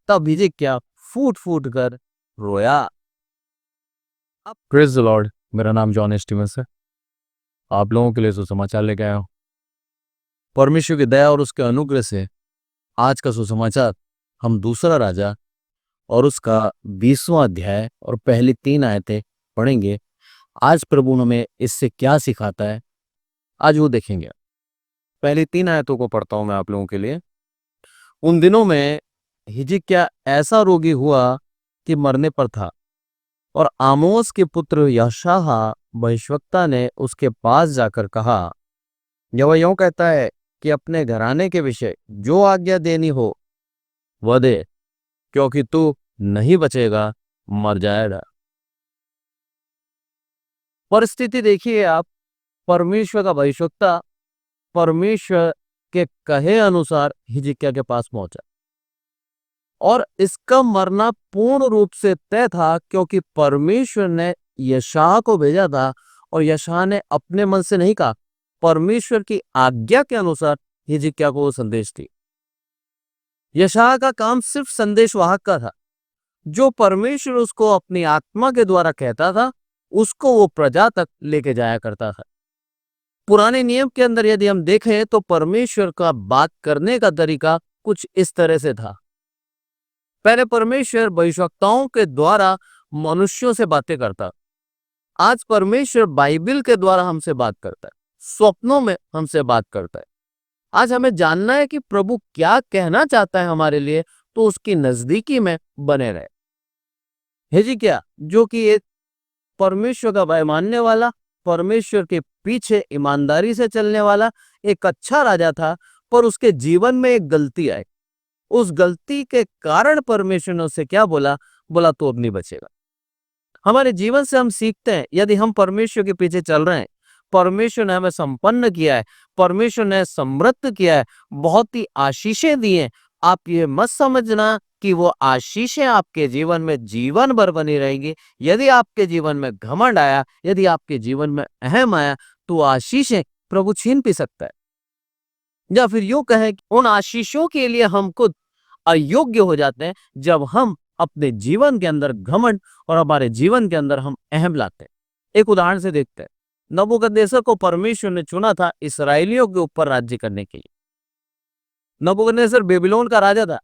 तब हिजकिय्याह फूट फूट कर रोया। Praise the Lord. मेरा नाम जॉन स्टीवंस है। आप लोगों के लिए सुसमाचार लेके आया हूँ। परमेश्वर की दया और उसके अनुग्रह से आज का सुसमाचार हम दूसरा राजा और उसका 20वां अध्याय और पहली 3 आयतें पढ़ेंगे। आज प्रभु हमें इससे क्या सिखाता है, आज वो देखेंगे। पहली 3 आयतों को पढ़ता हूं मैं आप लोगों के लिए। उन दिनों में हिजकिय्याह ऐसा रोगी हुआ कि मरने पर था, और आमोस के पुत्र यशायाह भविष्यवक्ता ने उसके पास जाकर कहा, यहोवा यूं कहता है कि अपने घराने के विषय जो आज्ञा देनी हो वह दे, क्योंकि तू नहीं बचेगा, मर जाएगा। परिस्थिति देखिए आप। परमेश्वर का भविष्यवक्ता परमेश्वर के कहे अनुसार हिजकिय्याह के पास पहुंचा, और इसका मरना पूर्ण रूप से तय था, क्योंकि परमेश्वर ने यशायाह को भेजा था, और यशायाह ने अपने मन से नहीं कहा, परमेश्वर की आज्ञा के अनुसार हिजकिय्याह को वो संदेश दी। यशायाह का काम सिर्फ संदेशवाहक का था। जो परमेश्वर उसको अपनी आत्मा के द्वारा कहता था, उसको वो प्रजा तक लेके जाया करता था। पुराने नियम के अंदर यदि हम देखें तो परमेश्वर का बात करने का तरीका कुछ इस तरह से था। पहले परमेश्वर भविष्यवक्ताओं के द्वारा मनुष्यों से बातें करता। आज परमेश्वर बाइबल के द्वारा हमसे बात करता है, स्वप्नों में हमसे बात करता है। आज हमें जानना है कि प्रभु क्या कहना चाहता है हमारे लिए, तो उसकी नजदीकी में बने रहे। हिजकिय्याह जो कि एक परमेश्वर का भय मानने वाला, परमेश्वर के पीछे ईमानदारी से चलने वाला एक अच्छा राजा था, पर उसके जीवन में एक गलती आई। उस गलती के कारण परमेश्वर ने उससे क्या बोला? बोला तू अब नहीं बचेगा। हमारे जीवन से हम सीखते हैं, यदि हम परमेश्वर के पीछे चल रहे हैं, परमेश्वर ने हमें संपन्न किया है, परमेश्वर ने समृद्ध किया है, बहुत ही आशीषें दी हैं। आप ये मत समझना कि वो आशीषें आपके जीवन में जीवन भर बनी रहेंगी। यदि आपके जीवन में घमंड आया, यदि आपके जीवन में अहम आया, तो आशीषें प्रभु छीन भी सकता है। या फिर यूं कहें कि उन आशीषों के लिए हम खुद अयोग्य हो जाते हैं, जब हम अपने जीवन के अंदर घमंड और हमारे जीवन के अंदर हम अहम लाते हैं। एक उदाहरण से देखते हैं। नबूकदनेस्सर को परमेश्वर ने चुना था इसराइलियों के ऊपर राज्य करने के लिए। नबूकदनेस्सर बेबीलोन का राजा था,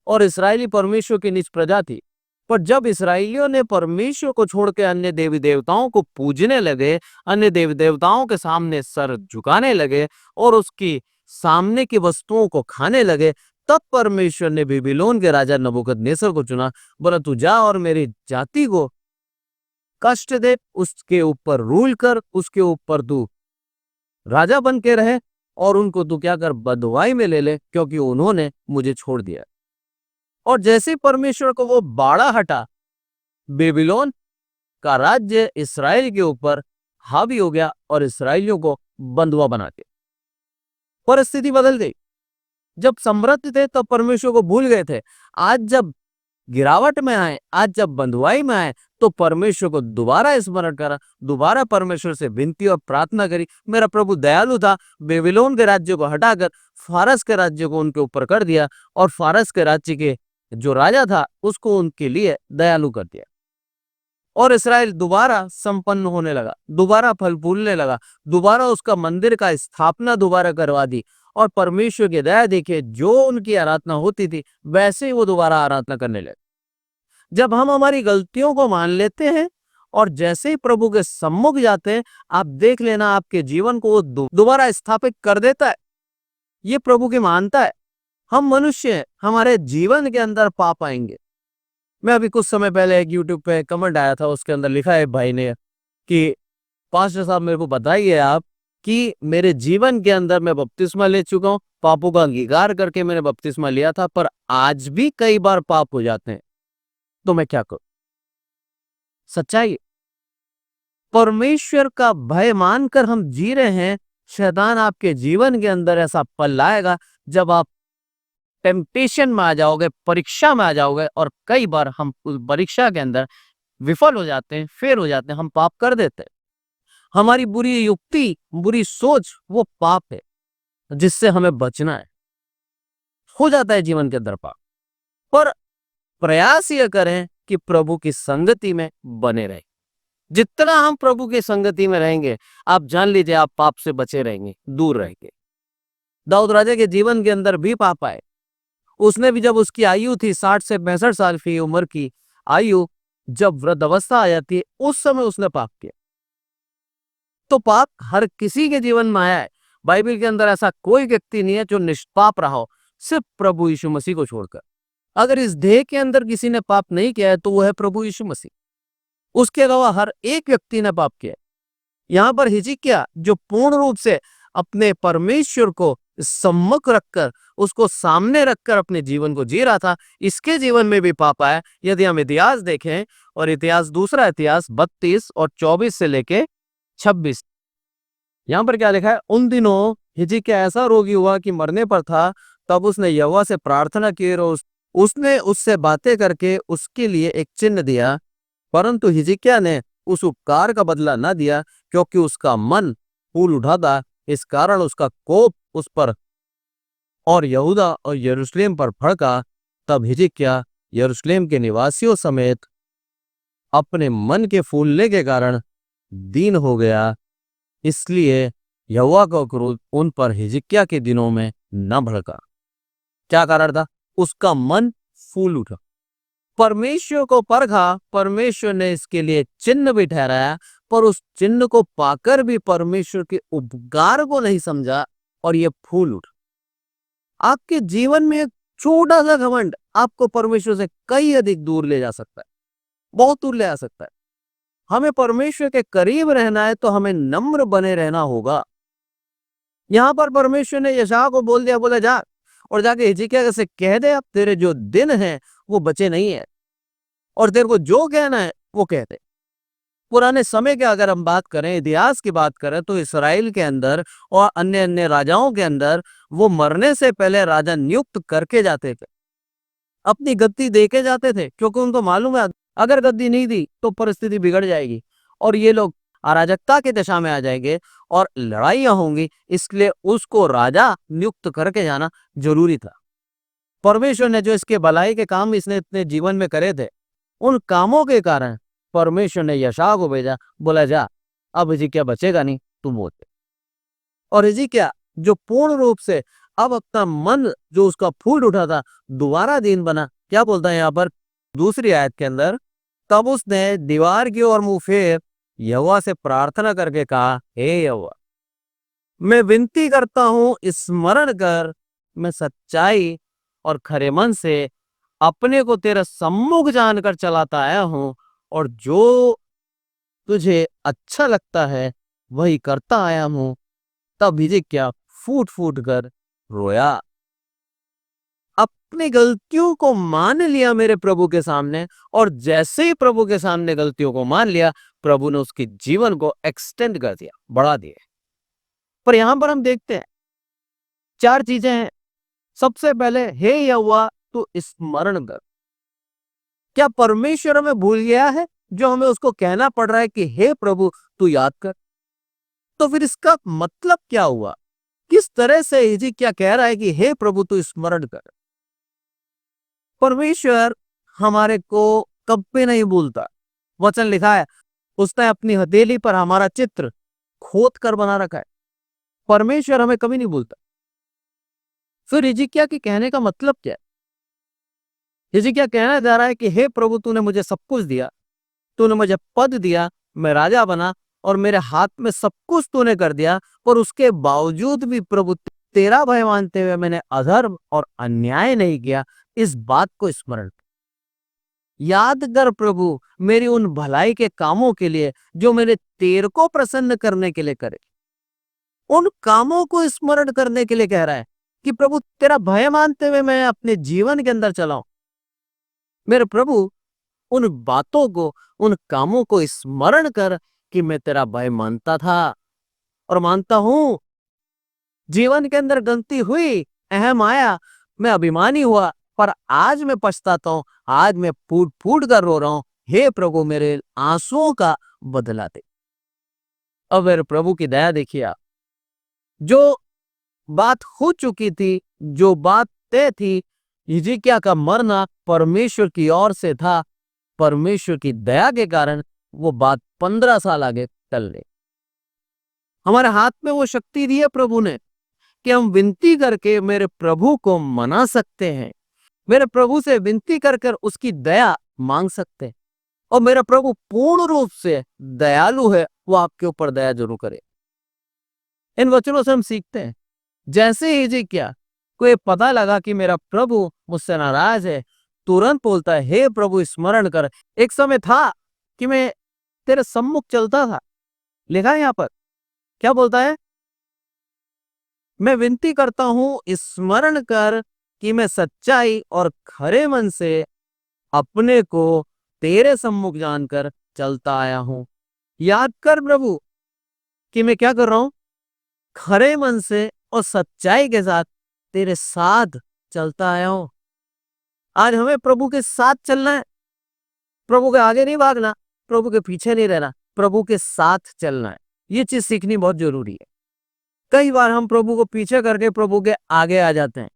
और इसराइली परमेश्वर की निज प्रजा थी। पर जब इसराइलियों ने परमेश्वर को छोड़ के अन्य देवी देवताओं को पूजने लगे, अन्य देवी देवताओं के सामने सर झुकाने लगे और उसकी सामने की वस्तुओं को खाने लगे, तब परमेश्वर ने बेबीलोन के राजा नबूकदनेस्सर को चुना। बोला तू जा और मेरी जाति को कष्ट दे, उसके ऊपर रूल कर, उसके ऊपर तू राजा बन के रहे, और उनको तू क्या कर, बदवाई में ले ले, क्योंकि उन्होंने मुझे छोड़ दिया। और जैसे परमेश्वर को वो बाड़ा हटा, बेबीलोन का राज्य इसराइल के ऊपर हावी हो गया और इसराइलियों को बंधुआ बना के परिस्थिति बदल गई। जब समृद्ध थे तब परमेश्वर को भूल गए थे। आज जब गिरावट में आए, आज जब बंधुआई में आए, तो परमेश्वर को दोबारा स्मरण करा, दोबारा परमेश्वर से विनती और प्रार्थना करी। मेरा प्रभु दयालु था, बेबीलोन के राज्य को हटाकर फारस के राज्य को उनके ऊपर कर दिया, और फारस के राज्य के जो राजा था उसको उनके लिए दयालु कर दिया, और इसराइल दोबारा संपन्न होने लगा, दोबारा फल फूलने लगा, दोबारा उसका मंदिर का स्थापना दोबारा करवा दी। और परमेश्वर की दया देखिए, जो उनकी आराधना होती थी वैसे ही वो दोबारा आराधना करने लगे। जब हम हमारी गलतियों को मान लेते हैं और जैसे ही प्रभु के सम्मुख जाते हैं, आप देख लेना आपके जीवन को वो दोबारा स्थापित कर देता है। ये प्रभु की महानता है। हम मनुष्य हैं, हमारे जीवन के अंदर पाप आएंगे। मैं अभी कुछ समय पहले एक YouTube पे कमेंट आया था, उसके अंदर लिखा है भाई ने कि पास्टर साहब मेरे को बताइए आप कि मेरे जीवन के अंदर मैं बपतिस्मा ले चुका हूँ, पापों का अंगीकार करके मैंने बपतिस्मा लिया था, पर आज भी कई बार पाप हो जाते हैं, तो मैं क्या करूं? सच्चाई, परमेश्वर का भय मानकर हम जी रहे हैं। शैतान आपके जीवन के अंदर ऐसा पल लाएगा जब आप टेम्पटेशन में आ जाओगे, परीक्षा में आ जाओगे, और कई बार हम उस परीक्षा के अंदर विफल हो जाते हैं, फेल हो जाते हैं, हम पाप कर देते हैं। हमारी बुरी युक्ति, बुरी सोच वो पाप है जिससे हमें बचना है। हो जाता है जीवन के अंदर पाप, पर प्रयास ये करें कि प्रभु की संगति में बने रहें। जितना हम प्रभु की संगति में रहेंगे, आप जान लीजिए आप पाप से बचे रहेंगे, दूर रहेंगे। दाऊद राजा के जीवन के अंदर भी पाप आए। उसने भी, जब उसकी आयु थी 60 से 65 साल की उम्र की आयु, जब वृद्धावस्था आ जाती है, उस समय उसने पाप किया। तो पाप हर किसी के जीवन में आया है। बाइबल के अंदर ऐसा कोई व्यक्ति नहीं है जो निष्पाप रहा हो, सिर्फ प्रभु यीशु मसीह को छोड़कर। अगर इस देह के अंदर किसी ने पाप नहीं किया है तो वो है प्रभु यीशु मसीह। उसके अलावा हर एक व्यक्ति ने पाप किया है। यहाँ पर हिजकिय्याह जो पूर्ण रूप से अपने परमेश्वर को सम्मुख रखकर, उसको सामने रखकर अपने जीवन को जी रहा था, इसके जीवन में भी पाप आया। यदि हम इतिहास देखें, और इतिहास, दूसरा इतिहास 32 और 24 से लेके 26, यहाँ पर क्या लिखा है? उन दिनों हिजकिय्याह ऐसा रोगी हुआ कि मरने पर था। तब उसने यहोवा से प्रार्थना की और उसने उससे बातें करके उसके लिए एक चिन्ह दिया। परंतु हिजकिय्याह ने उस उपकार का बदला न दिया, क्योंकि उसका मन फूल उठा था। इस कारण उसका कोप उस पर और यहूदा और यरूशलेम पर भड़का। तब हिजकिय्याह यरूशलेम के निवासियों समेत अपने मन के फूलने के कारण दीन हो गया। इसलिए यहोवा का क्रोध उन पर हिजकिय्याह के दिनों में न भड़का। क्या कारण था? उसका मन फूल उठा। परमेश्वर को परखा, परमेश्वर ने इसके लिए चिन्ह भी ठहराया, पर उस चिन्ह को पाकर भी परमेश्वर के उपकार को नहीं समझा और ये फूल उठा। आपके जीवन में एक छोटा सा घमंड आपको परमेश्वर से कई अधिक दूर ले जा सकता है, बहुत दूर ले जा सकता है। हमें परमेश्वर के करीब रहना है तो हमें नम्र बने रहना होगा। यहां पर परमेश्वर ने यशायाह को बोल दिया, बोला जा और जाके हिजकिय्याह से कह दे, अब तेरे जो दिन हैं वो बचे नहीं है, और तेरे को जो कहना है वो कह दे। पुराने समय के अगर हम बात करें, इतिहास की बात करें, तो इसराइल के अंदर और अन्य अन्य राजाओं के अंदर वो मरने से पहले राजा नियुक्त करके जाते थे, अपनी गद्दी देके जाते थे, क्योंकि उनको मालूम है अगर गद्दी नहीं दी तो परिस्थिति बिगड़ जाएगी और ये लोग अराजकता की दशा में आ जाएंगे और लड़ाइयां होंगी। इसलिए उसको राजा नियुक्त करके जाना जरूरी था। परमेश्वर ने जो इसके भलाई के काम इसने इतने जीवन में करे थे, उन कामों के कारण परमेश्वर ने यशायाह को भेजा, बोला जा अब हिजकिय्याह बचेगा नहीं, तुम बोल। और हिजकिय्याह जो पूर्ण रूप से अब अपना मन जो उसका फूल उठा था दोबारा दीन बना। क्या बोलता है यहाँ पर दूसरी आयत के अंदर? तब उसने दीवार की ओर मुंह फेर यहोवा से प्रार्थना करके कहा, हे यहोवा, मैं विनती करता हूं, स्मरण कर, मैं सच्चाई और खरे मन से अपने को तेरा सम्मुख जानकर चलाता आया हूं, और जो तुझे अच्छा लगता है वही करता आया हूं। तब हिजकिय्याह फूट फूट कर रोया। अपनी गलतियों को मान लिया मेरे प्रभु के सामने, और जैसे ही प्रभु के सामने गलतियों को मान लिया, प्रभु ने उसके जीवन को एक्सटेंड कर दिया, बढ़ा दिया। पर यहां पर हम देखते हैं 4 चीजें हैं। सबसे पहले, हे यहोवा तू स्मरण कर। क्या परमेश्वर हमें भूल गया है जो हमें उसको कहना पड़ रहा है कि हे प्रभु तू याद कर? तो फिर इसका मतलब क्या हुआ? किस तरह से हिजकिय्याह कह रहा है कि हे प्रभु तू स्मरण कर? परमेश्वर हमारे को कभी नहीं भूलता। वचन लिखा है, उसने अपनी हथेली पर हमारा चित्र खोद कर बना रखा है। परमेश्वर हमें कभी नहीं भूलता। फिर हिजकिय्याह के कहने का मतलब क्या है? हिजकिय्याह कहना चाह रहा है कि हे प्रभु तूने मुझे सब कुछ दिया, तूने मुझे पद दिया, मैं राजा बना और मेरे हाथ में सब कुछ तूने कर दिया, पर उसके बावजूद भी प्रभु तेरा भय मानते हुए मैंने अधर्म और अन्याय नहीं किया। इस बात को स्मरण कर। याद कर प्रभु मेरी उन भलाई के कामों के लिए जो मैंने तेरे को प्रसन्न करने के लिए करे। उन कामों को स्मरण करने के लिए कह रहा है कि प्रभु तेरा भय मानते हुए मैं अपने जीवन के अंदर चलाऊं। मेरे प्रभु उन बातों को, उन कामों को स्मरण कर कि मैं तेरा भय मानता था और मानता हूं। जीवन के अंदर गलती हुई, अहम आया, मैं अभिमानी हुआ, पर आज मैं पछताता हूं। आज मैं फूट फूट कर रो रहा हूं। हे प्रभु मेरे आंसुओं का बदला दे। अब मेरे प्रभु की दया देखिए आप, जो बात हो चुकी थी, जो बात तय थी, हिजकिय्याह का मरना परमेश्वर की ओर से था। परमेश्वर की दया के कारण वो बात 15 साल आगे टल गई। हमारे हाथ में वो शक्ति दी है प्रभु ने कि हम विनती करके मेरे प्रभु को मना सकते हैं, मेरे प्रभु से विनती कर कर उसकी दया मांग सकते हैं। और मेरा प्रभु पूर्ण रूप से दयालु है, वो आपके ऊपर दया जरूर करे। इन वचनों से हम सीखते हैं, जैसे ही हिजकिय्याह को ये पता लगा कि मेरा प्रभु मुझसे नाराज है, तुरंत बोलता है, हे प्रभु स्मरण कर, एक समय था कि मैं तेरे सम्मुख चलता था। लिखा है यहां पर, क्या बोलता है? मैं विनती करता हूं, स्मरण कर कि मैं सच्चाई और खरे मन से अपने को तेरे सम्मुख जानकर चलता आया हूं। याद कर प्रभु कि मैं क्या कर रहा हूं, खरे मन से और सच्चाई के साथ तेरे साथ चलता आया हूं। आज हमें प्रभु के साथ चलना है, प्रभु के आगे नहीं भागना, प्रभु के पीछे नहीं रहना, प्रभु के साथ चलना है। ये चीज सीखनी बहुत जरूरी है। कई बार हम प्रभु को पीछे करके प्रभु के आगे आ जाते हैं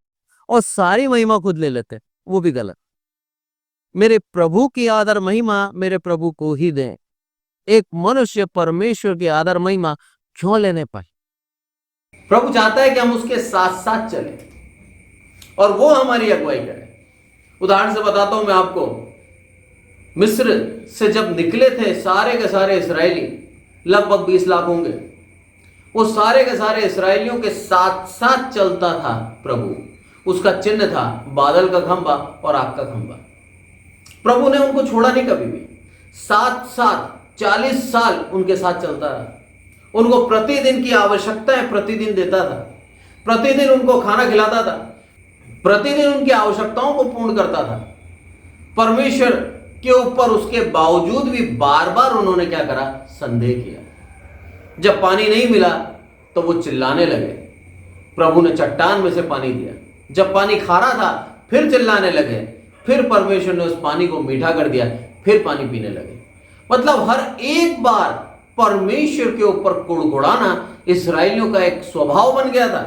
और सारी महिमा खुद ले लेते हैं, वो भी गलत। मेरे प्रभु की आदर महिमा मेरे प्रभु को ही दें। एक मनुष्य परमेश्वर की आदर महिमा क्यों लेने पाए? प्रभु चाहता है कि हम उसके साथ साथ चलें और वो हमारी अगुवाई करे। उदाहरण से बताता हूं मैं आपको, मिस्र से जब निकले थे सारे के सारे इस्राएली, लगभग 20 लाख होंगे, वो सारे के सारे इस्राएलियों के साथ साथ चलता था प्रभु। उसका चिन्ह था बादल का खंभा और आग का खंभा। प्रभु ने उनको छोड़ा नहीं कभी भी, साथ साथ 40 साल उनके साथ चलता रहा। उनको प्रतिदिन की आवश्यकताएं प्रतिदिन देता था, प्रतिदिन उनको खाना खिलाता था, प्रतिदिन उनकी आवश्यकताओं को पूर्ण करता था। परमेश्वर के ऊपर उसके बावजूद भी बार बार उन्होंने क्या करा, संदेह किया। जब पानी नहीं मिला तो वो चिल्लाने लगे, प्रभु ने चट्टान में से पानी दिया। जब पानी खारा था फिर चिल्लाने लगे, फिर परमेश्वर ने उस पानी को मीठा कर दिया, फिर पानी पीने लगे। मतलब हर एक बार परमेश्वर के ऊपर कुड़कुड़ाना इस्राएलियों का एक स्वभाव बन गया था।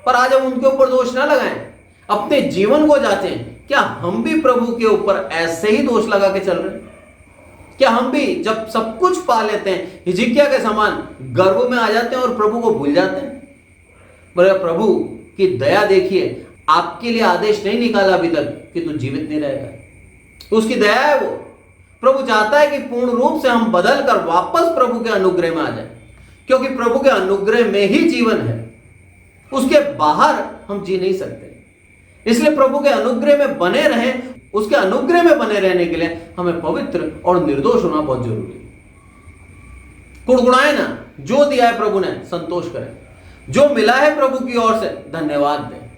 पर आज हम उनके ऊपर दोष ना लगाएं, अपने जीवन को जांचें। क्या हम भी प्रभु के ऊपर ऐसे ही दोष लगा के चल रहे हैं? क्या हम भी जब सब कुछ पा लेते हैं हिजकिय्याह के समान गर्व में आ जाते हैं और प्रभु को भूल जाते हैं? बोले प्रभु की दया देखिए, आपके लिए आदेश नहीं निकाला अभी तक कि तू जीवित नहीं रहेगा। उसकी दया है वो। प्रभु चाहता है कि पूर्ण रूप से हम बदल कर वापस प्रभु के अनुग्रह में आ जाएं, क्योंकि प्रभु के अनुग्रह में ही जीवन है, उसके बाहर हम जी नहीं सकते। इसलिए प्रभु के अनुग्रह में बने रहें। उसके अनुग्रह में बने रहने के लिए हमें पवित्र और निर्दोष होना बहुत जरूरी है। कुड़कुड़ाए ना, जो दिया है प्रभु ने संतोष करें, जो मिला है प्रभु की ओर से धन्यवाद दें।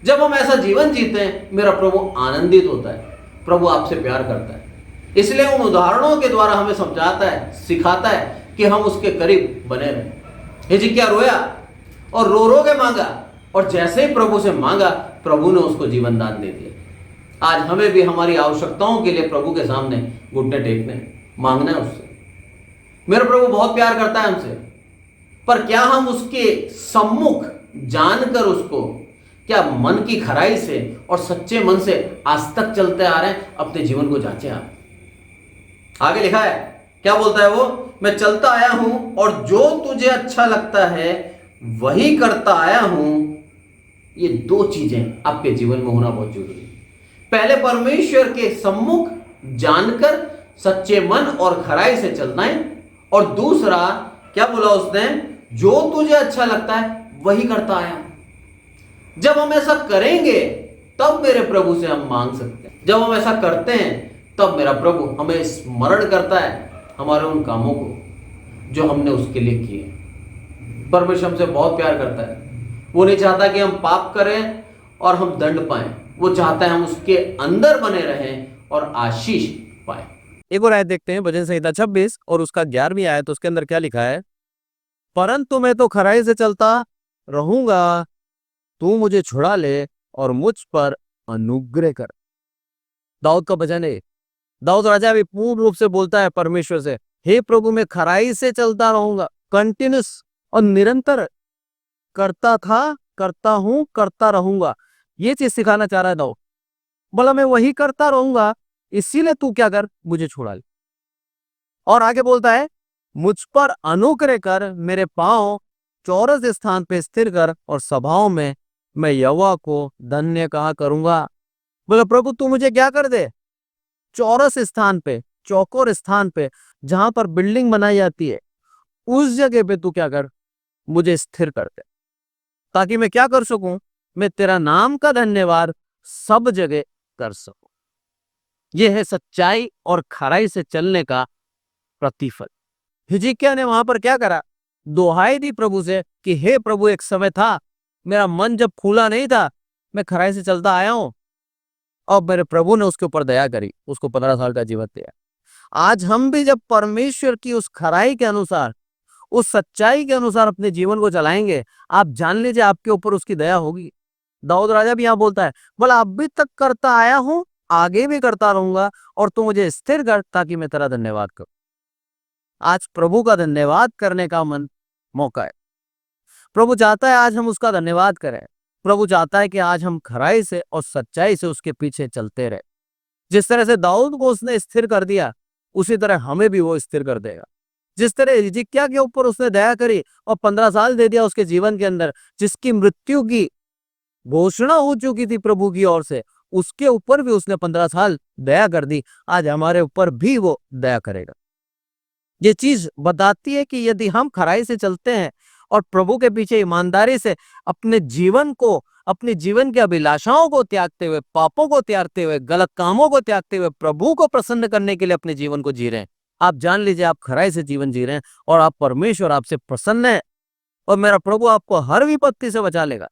जब हम ऐसा जीवन जीते हैं मेरा प्रभु आनंदित होता है, प्रभु आपसे प्यार करता है। इसलिए उन उदाहरणों के द्वारा हमें समझाता है, सिखाता है कि हम उसके करीब बने रहें। हिजकिय्याह रोया और रो रो के मांगा, और जैसे ही प्रभु से मांगा प्रभु ने उसको जीवन दान दे दिया। आज हमें भी हमारी आवश्यकताओं के लिए प्रभु के सामने घुटने टेकने, मांगना है उससे। मेरा प्रभु बहुत प्यार करता है हमसे, पर क्या हम उसके सम्मुख जानकर उसको क्या मन की खराई से और सच्चे मन से आज तक चलते आ रहे हैं? अपने जीवन को जांचें आप। आगे लिखा है, क्या बोलता है वो? मैं चलता आया हूं और जो तुझे अच्छा लगता है वही करता आया हूं। ये दो चीजें आपके जीवन में होना बहुत जरूरी है। पहले परमेश्वर के सम्मुख जानकर सच्चे मन और खराई से चलना है, और दूसरा क्या बोला उसने? जो तुझे अच्छा लगता है वही करता आया। जब हम ऐसा करेंगे तब मेरे प्रभु से हम मांग सकते हैं। जब हम ऐसा करते हैं तब मेरा प्रभु हमें स्मरण करता है हमारे उन कामों को जो हमने उसके लिए किए। परमेश्वर हमसे बहुत प्यार करता है। वो नहीं चाहता कि हम पाप करें और हम दंड पाएं, वो चाहता है हम उसके अंदर बने रहें और आशीष पाएं। एक और आयत देखते हैं, भजन संहिता 26 और उसका 11वीं आयत। उसके अंदर क्या लिखा है? परंतु मैं तो खराई से चलता रहूंगा, तू मुझे छुड़ा ले और मुझ पर अनुग्रह कर। दाऊद का भजन है। दाऊद राजा भी पूर्ण रूप से बोलता है परमेश्वर से, हे प्रभु मैं खराई से चलता रहूंगा, कंटिन्यूस और निरंतर करता था, करता हूं, करता रहूंगा। ये चीज सिखाना चाह रहा है दाऊद बोला मैं वही करता रहूंगा, इसीलिए तू क्या कर, मुझे छुड़ा ले। और आगे बोलता है, मुझ पर अनुग्रह कर, मेरे पांव चौरस स्थान पे स्थिर कर, और सभाओं में मैं यहोवा को धन्य कहा करूंगा। बोले प्रभु तू मुझे क्या कर दे, चौरस स्थान पे, चौकोर स्थान पे, जहां पर बिल्डिंग बनाई जाती है, उस जगह पे तू क्या कर, मुझे स्थिर कर दे, ताकि मैं क्या कर सकूं, मैं तेरा नाम का धन्यवाद सब जगह कर सकूं। यह है सच्चाई और खराई से चलने का प्रतिफल। हिजकिय्याह ने वहां पर क्या करा, दुहाई दी प्रभु से कि हे प्रभु, एक समय था मेरा मन जब फूला नहीं था, मैं खराई से चलता आया हूं, और मेरे प्रभु ने उसके ऊपर दया करी, उसको 15 साल का जीवन दिया। आज हम भी जब परमेश्वर की उस खराई के अनुसार, उस सच्चाई के अनुसार अपने जीवन को चलाएंगे, आप जान लीजिए आपके ऊपर उसकी दया होगी। दाऊद राजा भी यहां बोलता है, बोला अभी तक करता आया हूं, आगे भी करता रहूंगा, और तू मुझे स्थिर कर ताकि मैं तेरा धन्यवाद करूं। आज प्रभु का धन्यवाद करने का मौका है। प्रभु चाहता है आज हम उसका धन्यवाद करें। प्रभु चाहता है कि आज हम खराई से और सच्चाई से उसके पीछे चलते रहे। जिस तरह से दाऊद को उसने स्थिर कर दिया, उसी तरह हमें भी वो स्थिर कर देगा। जिस तरह हिजकिय्याह के ऊपर उसने दया करी और 15 साल दे दिया उसके जीवन के अंदर, जिसकी मृत्यु की घोषणा हो चुकी थी प्रभु की ओर से, उसके ऊपर भी उसने 15 साल दया कर दी, आज हमारे ऊपर भी वो दया करेगा। ये चीज बताती है कि यदि हम खराई से चलते हैं और प्रभु के पीछे ईमानदारी से अपने जीवन को, अपने जीवन की अभिलाषाओं को त्यागते हुए, पापों को त्यागते हुए, गलत कामों को त्यागते हुए प्रभु को प्रसन्न करने के लिए अपने जीवन को जी रहे हैं, आप जान लीजिए आप खराई से जीवन जी रहे हैं और आप परमेश्वर आपसे प्रसन्न है, और मेरा प्रभु आपको हर विपत्ति से बचा लेगा,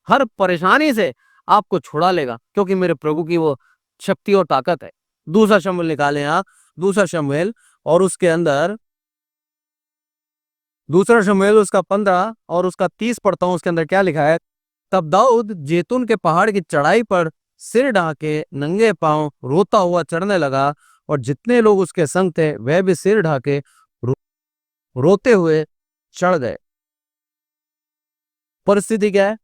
हर परेशानी से आपको छुड़ा लेगा, क्योंकि मेरे प्रभु की वो शक्ति और ताकत है। दूसरा शमूएल निकालें आप, दूसरा शमूएल और उसके अंदर, दूसरा शमूएल उसका 15 और उसका 30 पढ़ता हूं। उसके अंदर क्या लिखा है, तब दाऊद जैतून के पहाड़ की चढ़ाई पर सिर ढाके नंगे पांव रोता हुआ चढ़ने लगा, और जितने लोग उसके संग थे वह भी सिर ढाके रोते हुए चढ़ गए। परिस्थिति क्या है,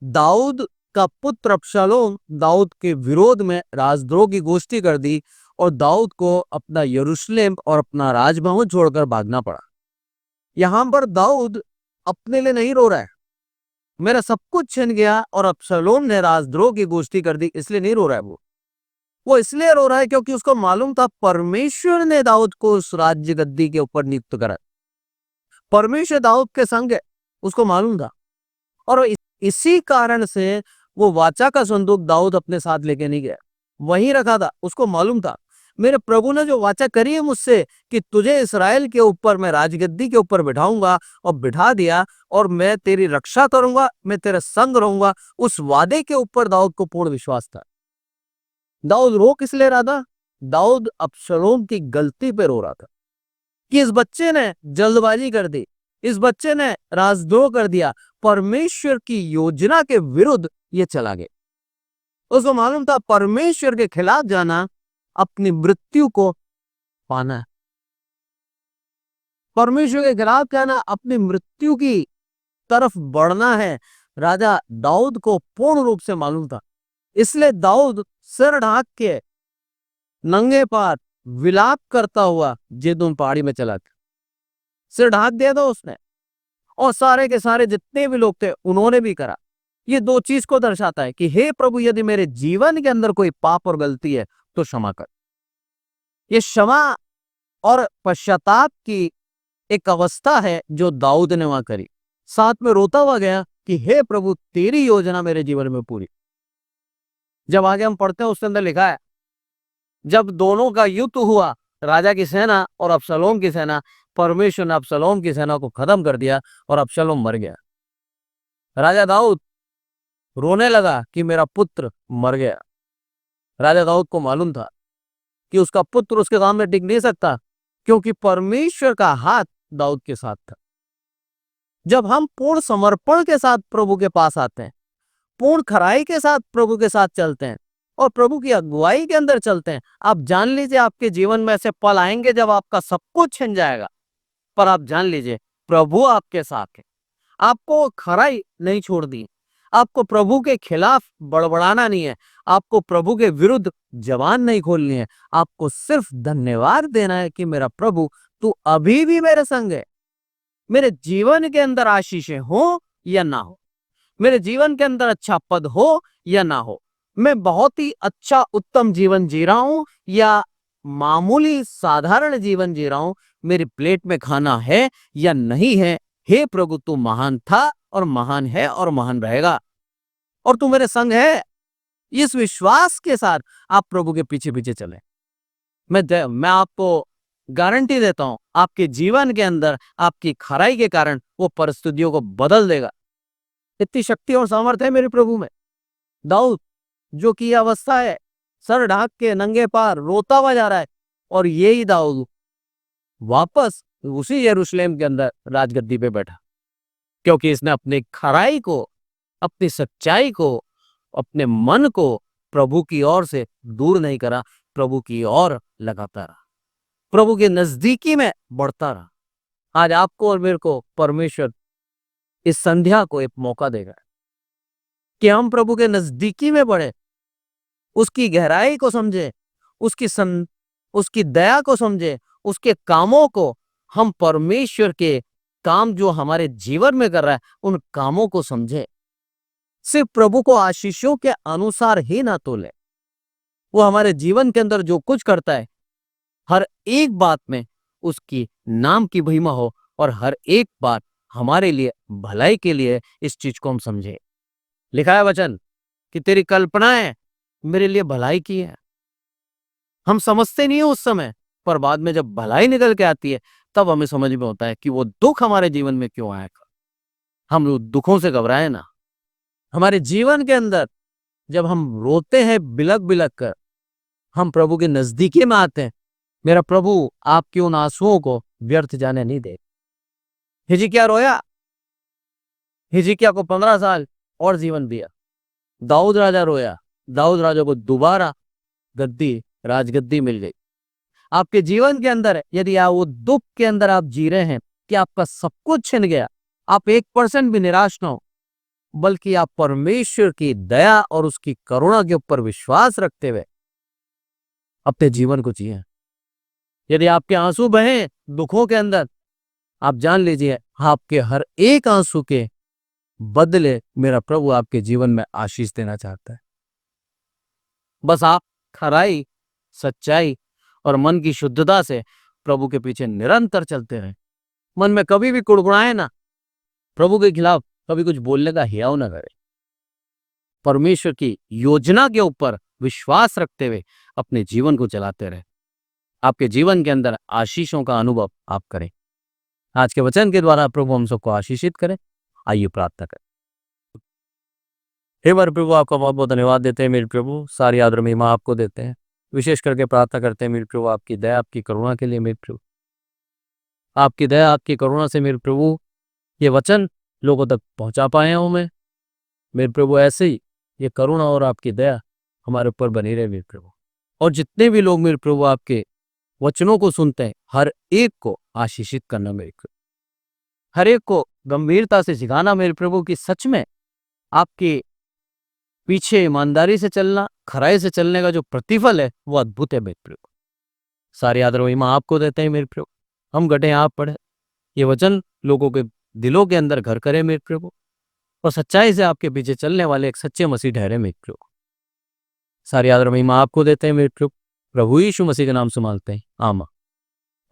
दाऊद का पुत्र अबशालोम दाऊद के विरोध में राजद्रोह की गोष्ठी कर दी, और दाऊद को अपना यरूशलेम और अपना राजभवन छोड़कर भागना पड़ा। यहां पर दाऊद अपने लिए नहीं रो रहा है, मेरा सब कुछ छिन गया और अबशालोम ने राजद्रोह की गोष्ठी कर दी, इसलिए नहीं रो रहा है। वो इसलिए रो रहा है क्योंकि उसको मालूम था परमेश्वर ने दाऊद को उस राज्य गद्दी के ऊपर नियुक्त करा, परमेश्वर दाऊद के संग है, उसको मालूम था। और इसी कारण से वो वाचा का संदूक दाऊद अपने साथ लेके नहीं गया, वहीं रखा था। उसको मालूम था मेरे प्रभु ने जो वाचा करी है मुझसे कि तुझे इस्राएल के ऊपर मैं राजगद्दी के ऊपर बिठाऊंगा, और बिठा दिया, और मैं तेरी रक्षा करूंगा, मैं तेरे संग रहूंगा, उस वादे के ऊपर दाऊद को पूर्ण विश्वास था। दाऊद रो किस ले रहा था, दाऊद अबशालोम की गलती पे रो रहा था कि इस बच्चे ने जल्दबाजी कर दी, इस बच्चे ने राजद्रोह कर दिया, परमेश्वर की योजना के विरुद्ध ये चला गया। उसको मालूम था परमेश्वर के खिलाफ जाना अपनी मृत्यु को पाना है, परमेश्वर के खिलाफ जाना अपनी मृत्यु की तरफ बढ़ना है। राजा दाऊद को पूर्ण रूप से मालूम था, इसलिए दाऊद सिर ढाक के नंगे पार विलाप करता हुआ जैतून पहाड़ी में चला गया। सिर ढाक दिया था उसने, और सारे के सारे जितने भी लोग थे उन्होंने भी करा। ये दो चीज को दर्शाता है कि हे प्रभु, यदि मेरे जीवन के अंदर कोई पाप और गलती है तो क्षमा कर। ये क्षमा और पश्चाताप की एक अवस्था है जो दाऊद ने वहां करी, साथ में रोता हुआ गया कि हे प्रभु, तेरी योजना मेरे जीवन में पूरी। जब आगे हम पढ़ते हैं उसके अंदर लिखा है, जब दोनों का युद्ध हुआ, राजा की सेना और अबशालोम की सेना, परमेश्वर ने अबशालोम की सेना को खत्म कर दिया और अबशालोम मर गया। राजा दाऊद रोने लगा कि मेरा पुत्र मर गया। राजा दाऊद को मालूम था कि उसका पुत्र उसके सामने टिक नहीं सकता, क्योंकि परमेश्वर का हाथ दाऊद के साथ था। जब हम पूर्ण समर्पण के साथ प्रभु के पास आते हैं, पूर्ण खराई के साथ प्रभु के साथ चलते हैं और प्रभु की अगुवाई के अंदर चलते हैं, आप जान लीजिए आपके जीवन में ऐसे पल आएंगे जब आपका सब कुछ छिन जाएगा, पर आप जान लीजिए प्रभु आपके साथ है। आपको खराई नहीं छोड़ दी, आपको प्रभु के खिलाफ बड़बड़ाना नहीं है, आपको प्रभु के विरुद्ध जबान नहीं खोलनी है, आपको सिर्फ धन्यवाद देना है कि मेरा प्रभु तू अभी भी मेरे संग है। मेरे जीवन के अंदर आशीषें हो या ना हो, मेरे जीवन के अंदर अच्छा पद हो या ना हो, मैं बहुत ही अच्छा उत्तम जीवन जी रहा हूं या मामूली साधारण जीवन जी रहा हूं, मेरी प्लेट में खाना है या नहीं है, हे प्रभु तू महान था और महान है और महान रहेगा और तू मेरे संग है। इस विश्वास के साथ आप प्रभु के पीछे पीछे चले। मैं आपको गारंटी देता हूं, आपके जीवन के अंदर आपकी खराई के कारण वो परिस्थितियों को बदल देगा। इतनी शक्ति और सामर्थ्य है मेरे प्रभु में। दाऊद जो की अवस्था है, सर ढाक के नंगे पार रोता हुआ जा रहा है, और यही दाऊद वापस उसी यरूशलेम के अंदर राजगद्दी पे बैठा, क्योंकि इसने अपनी खराई को, अपनी सच्चाई को, अपने मन को प्रभु की ओर से दूर नहीं करा, प्रभु की ओर लगाता रहा, प्रभु के नजदीकी में बढ़ता रहा। आज आपको और मेरे को परमेश्वर इस संध्या को एक मौका देगा कि हम प्रभु के नजदीकी में बढ़े, उसकी गहराई को समझे, उसकी दया को समझे, उसके कामों को, हम परमेश्वर के काम जो हमारे जीवन में कर रहा है उन कामों को समझे। सिर्फ प्रभु को आशीषों के अनुसार ही ना तोले, वो हमारे जीवन के अंदर जो कुछ करता है हर एक बात में उसकी नाम की महिमा हो, और हर एक बात हमारे लिए भलाई के लिए, इस चीज को हम समझे। लिखा है वचन कि तेरी कल्पनाएं मेरे लिए भलाई की है। हम समझते नहीं है उस समय, पर बाद में जब भलाई निकल के आती है तब हमें समझ में होता है कि वो दुख हमारे जीवन में क्यों आया। हम लोग दुखों से घबराए ना। हमारे जीवन के अंदर जब हम रोते हैं बिलक बिलक कर, हम प्रभु के नजदीकी में आते हैं, मेरा प्रभु आपके उन आंसुओं को व्यर्थ जाने नहीं दे। हिजकिय्याह रोया, हिजकिय्याह को 15 साल और जीवन दिया। दाऊद राजा रोया, दाऊद राजा को दोबारा राजगद्दी मिल गई। आपके जीवन के अंदर यदि आप वो दुख के अंदर आप जी रहे हैं कि आपका सब कुछ छिन गया, आप 1% भी निराश ना हो, बल्कि आप परमेश्वर की दया और उसकी करुणा के ऊपर विश्वास रखते हुए अपने जीवन को जिए। यदि आपके आंसू बहे दुखों के अंदर, आप जान लीजिए आपके हर एक आंसू के बदले मेरा प्रभु आपके जीवन में आशीष देना चाहता है। बस आप खराई, सच्चाई और मन की शुद्धता से प्रभु के पीछे निरंतर चलते रहें। मन में कभी भी कुड़कुड़ाए ना, प्रभु के खिलाफ कभी कुछ बोलने का हियाव ना करें। परमेश्वर की योजना के ऊपर विश्वास रखते हुए अपने जीवन को चलाते रहे। आपके जीवन के अंदर आशीषों का अनुभव आप करें। आज के वचन के द्वारा प्रभु हम सबको आशीषित करें। आइए प्रार्थना करें। हे हमारे प्रभु, आपका बहुत बहुत धन्यवाद देते हैं मेरे प्रभु, सारी आदर महिमा आपको देते हैं। विशेष करके प्रार्थना करते हैं मेरे प्रभु आपकी दया, आपकी करुणा के लिए मेरे प्रभु। आपकी दया, आपकी करुणा से मेरे प्रभु ये वचन लोगों तक पहुंचा पाए हूं मैं। मेरे प्रभु ऐसे ही ये करुणा और आपकी दया हमारे ऊपर बनी रहे मेरे प्रभु। और जितने भी लोग मेरे प्रभु आपके वचनों को सुनते हैं, हर एक को आशीषित करना मेरे प्रभु, हर एक को गंभीरता से सिखाना मेरे प्रभु की सच में आपके पीछे ईमानदारी से चलना, खराई से चलने का जो प्रतिफल है वो अद्भुत है मेरे प्रभु। सारी आदर महिमा आपको देते हैं मेरे प्रभु। हम घटे आप पढ़े, ये वचन लोगों के दिलों के अंदर घर करे मेरे प्रभु, और सच्चाई से आपके पीछे चलने वाले एक सच्चे मसीह ठहरे मेरे प्रभु। सारी आदर महिमा आपको देते हैं मेरे प्रभु। प्रभु यीशु मसीह के नाम से मांगते हैं, आमीन।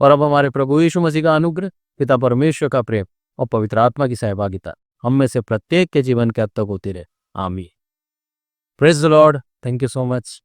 और अब हमारे प्रभु यीशु मसीह का अनुग्रह, पिता परमेश्वर का प्रेम और पवित्र आत्मा की सहभागिता हम में से प्रत्येक के जीवन के अब तक होती रहे, आमीन। Praise the Lord. Thank you so much.